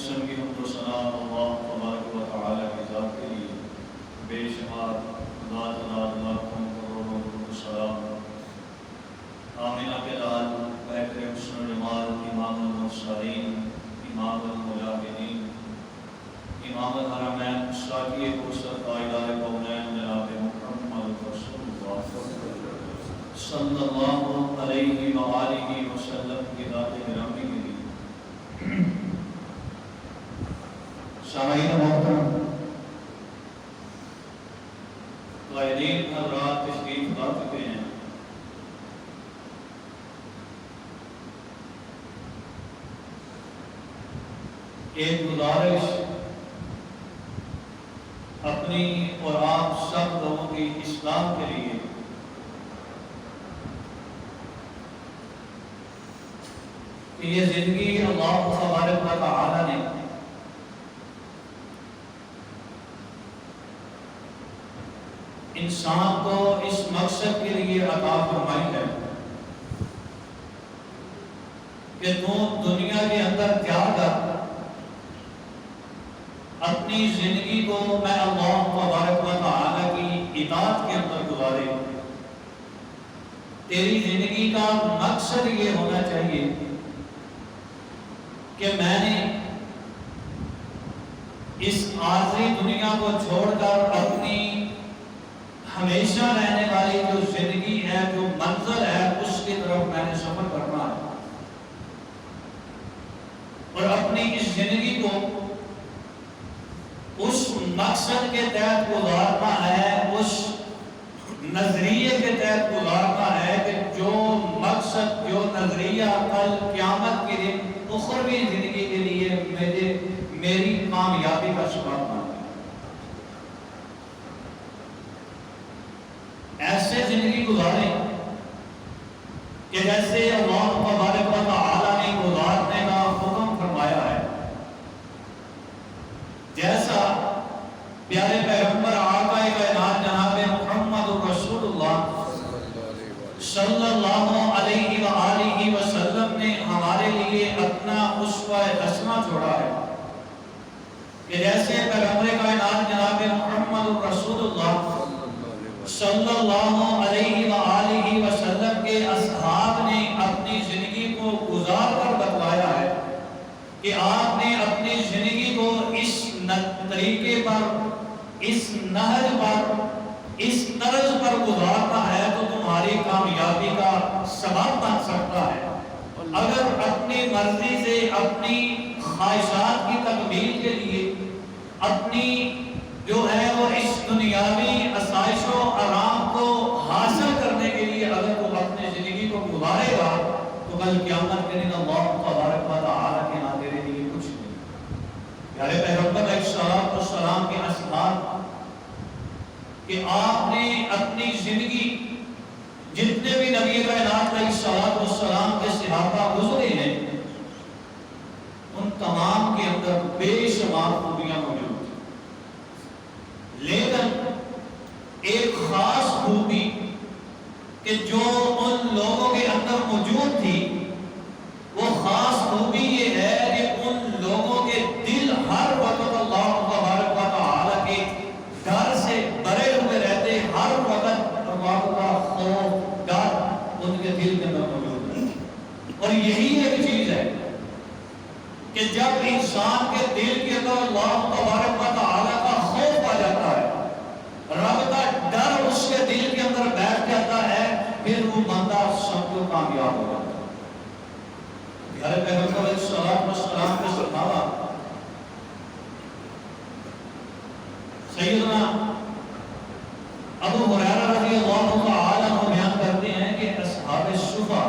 قسم کی حمد و ثنا اللہ تبارک و تعالی کی ذات کے لیے، بے شمار لاکھوں کروڑوں درود و سلام آمنہ کے لال بہتر حسن و جمال امام المرسلین، امام المجاہدین، امام الحرمین، ساقی کوثر، تاجدار کونین، جناب محمد رسول اللہ صلی اللہ علیہ وآلہ وسلم کی ذات گرامی کے لیے۔ سامعین محترم، قائدین حضرات تشریف لا چکے ہیں۔ ایک گزارش اپنی اور آپ سب لوگوں کی اصلاح کے لیے کہ یہ زندگی اللہ تبارک و تعالی نے انسان کو اس مقصد کے لیے عطا فرمائی ہے کہ تو دنیا کے اندر جا کر اپنی زندگی کو میں اللہ تبارک و تعالی کی اطاعت کے اندر گزارے۔ تیری زندگی کا مقصد یہ ہونا چاہیے کہ میں نے اس عارضی دنیا کو چھوڑ کر اپنی ہمیشہ رہنے والی جو زندگی ہے، جو منزل ہے، اس کی طرف میں نے سفر کرنا ہے اور اپنی اس زندگی کو اس مقصد کے تحت گزارنا ہے، اس نظریے کے تحت گزارنا ہے کہ جو مقصد، جو نظریہ کل قیامت کے دن اخروی زندگی کے لیے میری کامیابی کا سبب بنے۔ ایسے زندگی گزاریں کہ جیسے اللہ تبارک و تعالی نے گزارنے کا حکم فرمایا ہے، جیسا پیارے پیغمبر آقا کائنات جناب محمد رسول اللہ صلی اللہ علیہ وآلہ وسلم نے ہمارے لیے اپنا اسوہ حسنہ چھوڑا ہے کہ جیسے پیغمبر کائنات جناب محمد رسول اللہ صلی اللہ علیہ وآلہ وسلم کے اصحاب نے اپنی زندگی کو گزار کر بتلایا ہے کہ آپ نے اپنی زندگی کو اس طریقے پر، اس نہج پر، اس طرز پر گزارنا ہے تو تمہاری کامیابی کا سبب بن سکتا ہے۔ اگر اپنی مرضی سے، اپنی خواہشات کی تکمیل کے لیے، اپنی جو ہے وہ اس دنیاوی آسائش و آرام کو حاصل کرنے کے لیے اگر وہ اپنی زندگی کو گزارے گا تو کل قیامت کے دن اللہ تبارک و تعالی کے ہاں تیرے لیے کچھ نہیں۔ پیارے پیغمبر علیہ السلام کے اصحاب کہ آپ نے اپنی زندگی، جتنے بھی نبی کائنات علیہ السلام کے صحابہ گزرے ہیں، ان تمام کے اندر بے شمار خوبیاں موجود ہیں، لیکن ایک خاص خوبی کہ جو ان لوگوں کے اندر موجود تھی، وہ خاص خوبی یہ ہے کہ ان لوگوں کے دل ہر وقت اللہ تبارک و تعالی کے ڈر سے بھرے ہوئے رہتے، ہر وقت اللہ کا خوف، ڈر ان کے دل کے اندر موجود ہے۔ اور یہی ایک چیز ہے کہ جب انسان کے دل کے اندر اللہ تبارک و تعالی کا خوف آ جاتا ہے، رب کا ڈر اس کے دل کے اندر بیٹھ جاتا ہے، پھر وہ بندہ سب کو کامیاب ہو جاتا ہے۔ پیارے پیغمبر علیہ السلام کے صحابہ سیدنا ابو ہریرہ رضی اللہ تعالی عنہ بیان کرتے ہیں کہ اصحاب صفا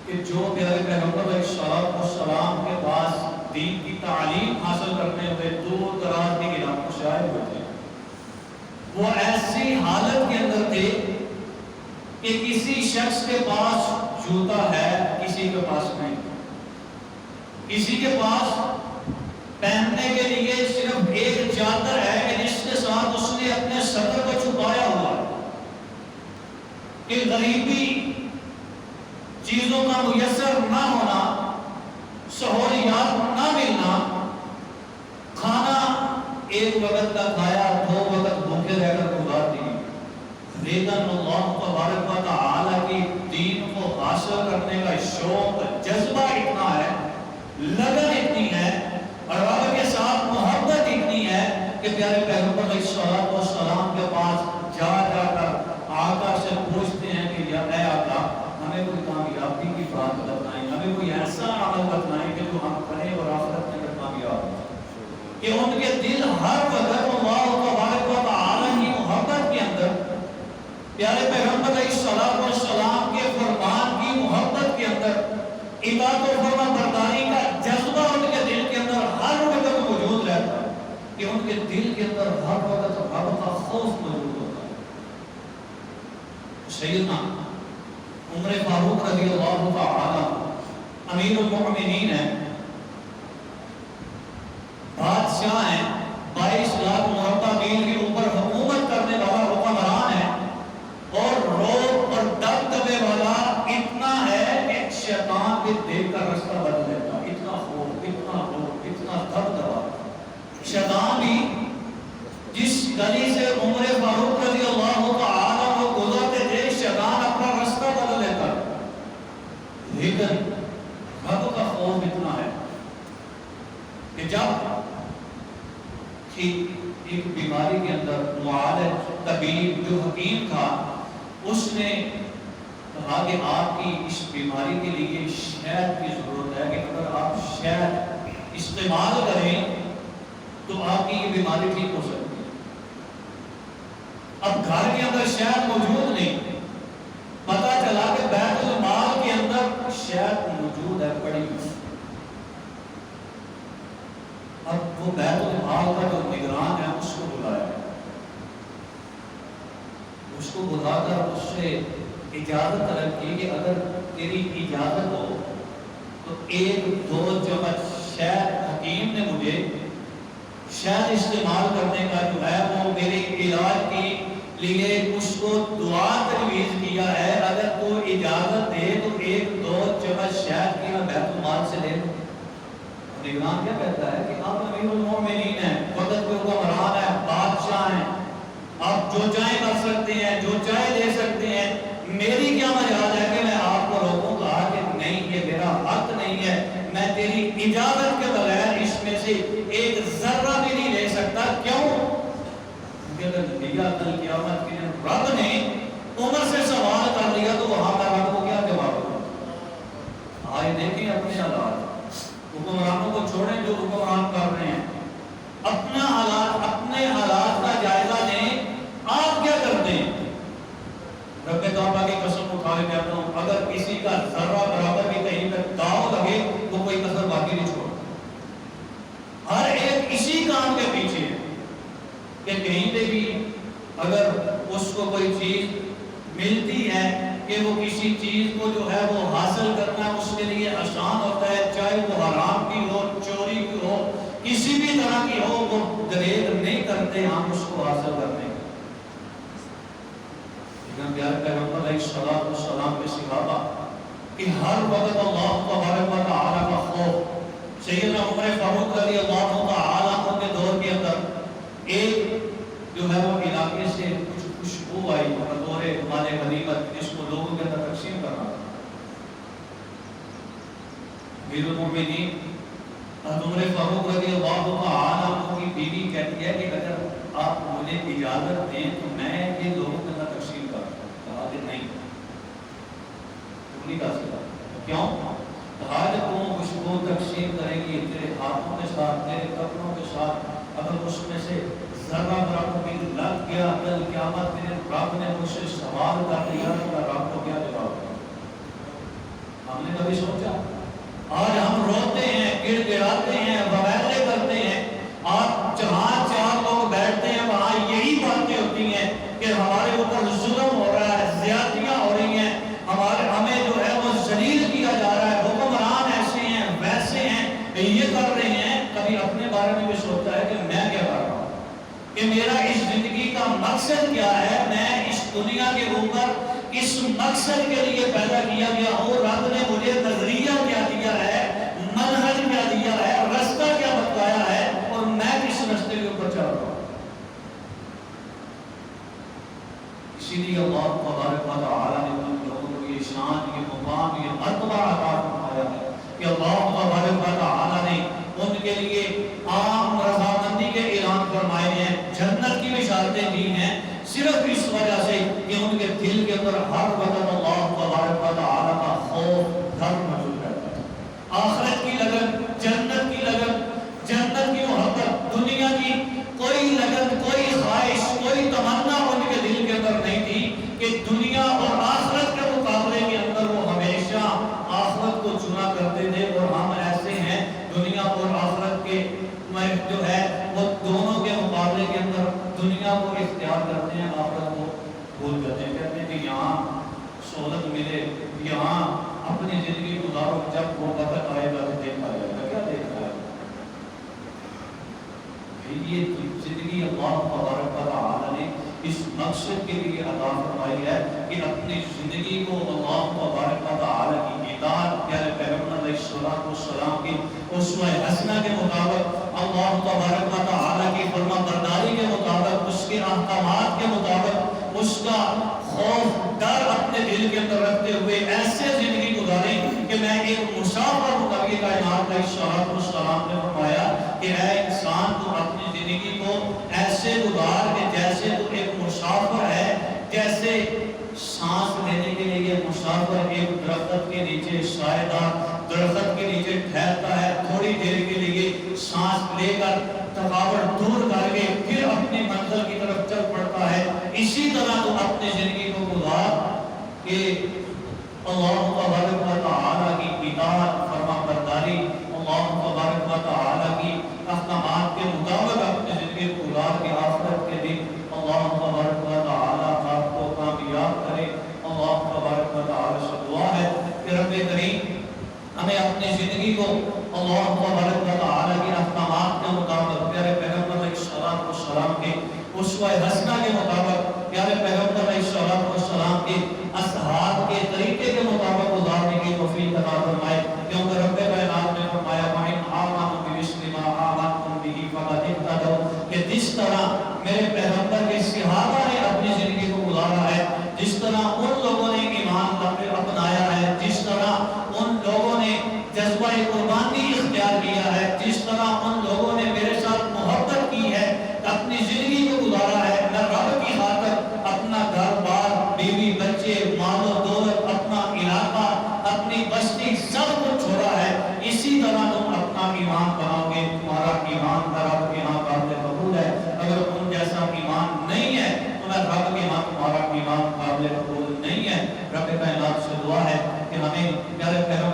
کہ جو پیارے پیغمبر علیہ السلام کے پاس دین کی تعلیم حاصل کرنے ہوئے دور دراز کے علاقوں سے آئے ہوئے تھے، وہ ایسی حالت کے اندر تھے کہ کسی شخص کے پاس جوتا ہے، کسی کے پاس نہیں، کسی کے پاس پہننے کے لیے صرف ایک چادر ہے کہ جس کے ساتھ اس نے اپنے صدر کو چھپایا ہوا ہے، کہ غریبی، چیزوں کا میسر نہ ہونا، سہولیات نہ ایک وقت کا کھایا 2 وقت بھوکے رہ کر گزار دی، لیکن اللہ تبارک و تعالی کی دین کو حاصل کرنے کا شوق، جذبہ اتنا ہے، لگن اتنی ہے، اور رب کے ساتھ محبت اتنی ہے کہ پیارے پیغمبر علیہ الصلوۃ والسلام کے پاس جا کر آقا سے پوچھتے ہیں کہ یا اے آقا ہمیں کوئی کامیابی کی بات بتائیں، ہمیں کوئی ایسا عمل بتائیں کہ جو ہم کریں اور آخرت میں کامیاب ہوں۔ کہ ان کے دل ہر وقت اللہ تبارک و تعالی کی محبت کے اندر، پیارے پیغمبر علیہ الصلوۃ والسلام کے فرمان کی محبت کے اندر، اطاعت و فرما برداری کا جذبہ ان کے دل کے اندر ہر وقت موجود رہتا ہے، کہ ان کے دل کے اندر ہر وقت رب کا خوف موجود ہوتا ہے۔ سیدنا عمر فاروق رضی اللہ تعالی امیر المؤمنین ہیں، بادشاہ ہیں، 22 لاکھ مربع میل کے اوپر حکومت کرنے والا حکمران ہے، اور روب اور دبدبے والا اتنا ہے کہ شیطان بھی دیکھ کر رستہ بدل لیتا، اتنا خوف، اتنا روب، اتنا دبدبا۔ شیطان بھی جس گلی سے عمر فاروق رضی اللہ تعالی کو گزرتے تھے، شیطان اپنا رستہ بدل لیتا، لیکن رب کا خوف اتنا ہے کہ جب ایک بیماری کے اندر معالج طبیب جو حکیم تھا، اس نے کہا کہ آپ کی اس بیماری کے لیے شہد کی ضرورت ہے، کہ اگر آپ شہد استعمال کریں تو آپ کی یہ بیماری ٹھیک ہو سکتی ہے۔ اب گھر کے اندر شہد موجود نہیں، پتا چلا کہ بیت المال کے اندر شہد موجود ہے پڑی ہوئی۔ اب وہ بیت المال کا جو نگران ہے اس کو بلایا، اس کو بلا کر اس سے اجازت طلب کی کہ اگر تیری اجازت ہو تو 1-2 چمچ شہد، حکیم نے مجھے شہد استعمال کرنے کا جو ہے وہ میرے علاج کے لیے اس کو دعا تجویز کیا ہے، اگر تو اجازت دے تو 1-2 چمچ شہد کی میں بیت المال سے لے لوں۔ نگران کیا کہتا ہے کہ آپ امیر المومنین ہیں، وقت کے حکمران ہیں، بادشاہ ہیں، آپ جو چاہیں کر سکتے ہیں، جو چاہے دے سکتے ہیں، میری کیا مجال ہے کہ میں آپ کو روکوں؟ کہا کہ نہیں، یہ میرا حق نہیں ہے، میں تیری اجازت کے بغیر اس میں سے ایک ذرہ بھی نہیں لے سکتا۔ کیوں؟ کہ اگر لیا کل قیامت کے دن رب نے عمر سے سوال کر لیا تو وہاں پر رب کو کیا جواب ہوگا؟ آئے دیکھیں اپنے حالات، حکمرانوں کو چھوڑیں جو حکمران کر رہے ہیں، اپنا حالات، اپنے حالات کا جائزہ لیں۔ آپ کیا کرتے ہیں؟ رب کعبہ کی قسم اٹھا کے کہتا ہوں، اگر کسی کا ذرہ برابر بھی کہیں پہ داؤ لگے تو کوئی کسر باقی نہیں چھوڑتا، ہر ایک اسی کام کے پیچھے ہے کہ کہیں پہ بھی اگر اس کو کوئی چیز ملتی ہے کہ وہ کسی چیز کو جو ہے وہ حاصل کرنا اس کے لیے آسان ہوتا ہے، چاہے وہ حرام کی ہو، چوری کی ہو، کسی بھی طرح کی ہو، وہ گریز نہیں کرتے ہم اس کو حاصل کرنے کا۔ لیکن پیارے پیغمبر علیہ الصلوۃ والسلام کے صحابہ کہ ہر وقت اللہ تبارک و تعالی کا خوف۔ سیدنا عمر فاروق رضی اللہ تعالی عنہ کے دور کے اندر ایک جو ہے وہ علاقے سے کچھ خوشبو آئی بطور مال غنیمت، جس کو لوگوں کے اندر تقسیم کرنا تھا۔ امیر المؤمنین عمر فاروق رضی اللہ تعالی عنہ کی بیوی کہتی ہے کہ اگر آپ مجھے اجازت دیں تو میں یہ لوگوں کے اندر تقسیم کروں۔ کہا کہ نہیں، تم نہیں کر سکتا۔ کیوں؟ کہا کہ تم خوشبو تقسیم کرے گی تیرے ہاتھوں کے ساتھ، تیرے کپڑوں کے ساتھ، اگر اس میں سے ذرہ برابر بھی لگ گیا کل قیامت میرے رب نے مجھ سے سوال کر لیا تو میں رب کو کیا جواب دوں؟ ہم نے کبھی سوچا؟ آج ہم روتے ہیں، گڑ گڑاتے ہیں، بویلے کرتے ہیں، اور جہاں 4 لوگ بیٹھتے ہیں وہاں یہی باتیں ہوتی ہیں کہ ہمارے اوپر ظلم ہو رہا ہے، زیادتیاں ہو رہی ہیں، ہمیں جو ہے وہ ذلیل کیا جا رہا ہے، حکمران ایسے ہیں، ویسے ہیں، یہ کر رہے ہیں۔ کبھی اپنے بارے میں بھی سوچتا ہے کہ میں کیا کر رہا ہوں، کہ میرا اس زندگی کا مقصد کیا ہے، میں اس دنیا کے اوپر اس مقصد کے لیے پیدا کیا گیا ہوں، رب نے مجھے نظریہ کیا دیا ہے، منہج کیا دیا ہے، رستہ کیا بتایا ہے، اور میں کس رستے کے اوپر چل رہا ہوں۔ اسی لیے اللہ تبارک و تعالی نے ان لوگوں کو یہ شان، یہ مقام، یہ مرتبہ عطا فرمایا ہے کہ اللہ تبارک و تعالی نے ان کے لیے عام رضامندی کے اعلان فرمائے ہیں، جنت کی بشارتیں دی ہیں، صرف اس وجہ سے کہ ان کے دل کے اندر ہر وقت اللہ تبارک و تعالی کا خوف ڈر موجود رہتا ہے۔ آخرت کی لگن، جنت کی لگن، جنت کی محبت، دنیا کی کوئی لگن، کوئی خواہش، کوئی تمنا ان کے دل کے اندر نہیں تھی کہ دنیا اور آخرت کے مقابلے کے اندر وہ ہمیشہ آخرت کو چنا کرتے تھے۔ اور ہم ایسے ہیں، دنیا اور آخرت کے جو ہے وہ دونوں کے مقابلے کے اندر دنیا کو اختیار کرتے ہیں، آخرت کو بھول جاتے ہیں، کہتے ہیں کہ یہاں سہولت ملے، یہاں اپنی زندگی گزارو، جب وہ وقت آئے گا تو دیکھ پائے گا۔ کیا دیکھ رہا ہے؟ یہ زندگی اللہ تبارک و تعالی نے اس مقصد کے لیے عطا فرمائی ہے کہ اپنی زندگی کو اللہ تبارک و تعالی کی اطاعت، پیارے پیغمبر علیہ السلام کی اسوہ حسنہ کے مطابق، اللہ تبارک و تعالی کی فرما برداری کے مطابق، اس کے احکامات کے مطابق، اس کا خوف ڈر اپنے دل کے اندر رکھتے ہوئے ایسے زندگی گزاریں کہ میں ایک مسافر ہوں۔ نبی کائنات علیہ السلام نے فرمایا کہ اے انسان، تو اپنی زندگی کو ایسے گزار کہ جیسے تو ایک مسافر ہے، جیسے سانس لینے کے لیے مسافر ایک درخت کے نیچے، سایہ دار درخت کے نیچے ٹھہرتا ہے، تھوڑی دیر کے لیے سانس لے کر تھکاوٹ دور کر کے پھر اپنی منزل کی طرف چل پڑتا ہے۔ اسی طرح تو اپنی زندگی کو گزار کہ اللہ تبارک و تعالی کی اطاعت، فرما برداری، اللہ تبارک و تعالی کی احکامات کے مطابق اپنی زندگی کو گزار کے آخرت کے دن اللہ تبارک و تعالی آپ کو کامیاب کرے۔ اللہ تبارک و تعالی سے دعا ہے کہ رب کریم ہمیں اپنی زندگی کو اللہ تبارک و تعالی کے احکامات کے مطابق، پیارے پیغمبر علیہ السلام کے اسوہ حسنہ کے مطابق، پیارے پیغمبر علیہ السلام کے اصحاب کے طریقے کے مطابق گزارنے کی توفیق عطا فرمائے، کیونکہ رب کائنات نے فرمایا وَإِنْ آمَنُوا بِمِثْلِ مَا آمَنْتُمْ بِهِ فَقَدِ اهْتَدَوْا، کہ جس طرح میرے پیغمبر کے صحابہ نے اپنی زندگی کو گزارا ہے، جس طرح ان لوگوں نے ایمان اپنایا ہے، جس طرح ان لوگوں نے جذبہ قربانی اختیار کیا ہے، جس طرح ان لوگوں نے میرے ساتھ محبت کی ہے، اپنی زندگی کو گزارا ہے، میں رب کی خاطر اپنا گھر بار، بیوی بچے، مال و دولت، اپنا علاقہ، اپنی بستی سب کچھ چھوڑا ہے، اسی طرح تم اپنا ایمان بناؤ گے، تمہارا ایمان رب کے ہاں قابل قبول ہے۔ اگر تم جیسا ایمان نہیں ہے تو میں رب کے ہاں تمہارا ایمان قابل قبول نہیں ہے۔ رب کائنات سے دعا ہے کہ ہمیں پیارے پیغمبر